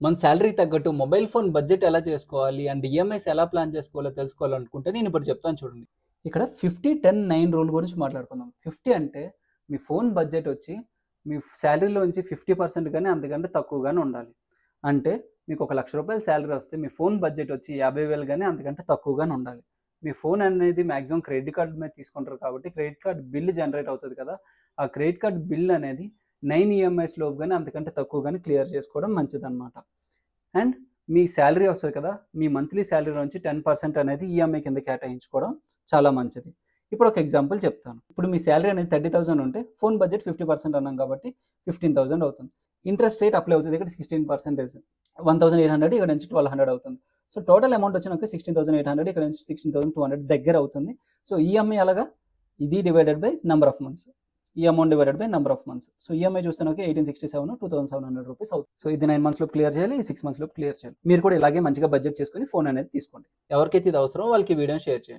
మన సాలరీకి తగ్గట్టు mobile phone budget ఎలా చేసుకోవాలి అండ్ ఈఎంఐస్ ఎలా ప్లాన్ చేసుకోవాలో తెలుసుకోవాలనుకుంటే నేను ఇప్పుడు చెప్తాను చూడండి. ఇక్కడ 50-10-9 రూల్ గురించి మాట్లాడుకుందాం. 50 అంటే మీ ఫోన్ బడ్జెట్ వచ్చి మీ సాలరీలోంచి 50% గానీ అంతకంటే తక్కువగానే ఉండాలి. అంటే మీకు ఒక ₹1,00,000 సాలరీ వస్తే మీ ఫోన్ బడ్జెట్ వచ్చి 50,000 గానీ అంతకంటే తక్కువగానే ఉండాలి. మీ ఫోన్ అనేది మాక్సిమం క్రెడిట్ కార్డ్ మీద తీసుకుంటారు కాబట్టి క్రెడిట్ కార్డ్ బిల్ జనరేట్ అవుతది కదా! ఆ క్రెడిట్ కార్డ్ బిల్ అనేది 9 ఈఎంఐస్ లోపు గానీ అంతకంటే తక్కువ గానీ క్లియర్ చేసుకోవడం మంచిదన్నమాట. అండ్ మీ సాలరీ వస్తది కదా! మీ మంత్లీ సాలరీలోంచి 10% అనేది ఈఎంఐ కింద కేటాయించుకోవడం చాలా మంచిది. ఇప్పుడు ఒక ఎగ్జాంపుల్ చెప్తాను. ఇప్పుడు మీ సాలరీ అనేది 30,000 ఉంటే ఫోన్ బడ్జెట్ 50% అన్నాం కాబట్టి 15,000 అవుతుంది. ఇంట్రెస్ట్ రేట్ అప్లై అవుతది. ఇక్కడ 16%. 1,800 ఇక్కడ నుంచి 1,200 అవుతుంది. సో టోటల్ అమౌంట్ వచ్చినాక 16,800 ఇక్కడ నుంచి 16,200 దగ్గర అవుతుంది. సో ఈఎంఐ అలాగా ఇది divided by number of months. ఈ amount divided by number of months. So EMI చూస్తే 1867 2,700 రూపీస్ అవుతుంది. సో ఇది 9 మంత్స్ లోపు క్లియర్ చేయాలి. 6 మంత్స్ లోపు క్లియర్ చేయాలి. మీరు కూడా ఇలాగే మంచిగా బడ్జెట్ చేసుకొని ఫోన్ అనేది తీసుకోండి. ఎవరికైతే ఇది అవసరమో వాళ్ళకి ఈ వీడియోని షేర్ చేయండి.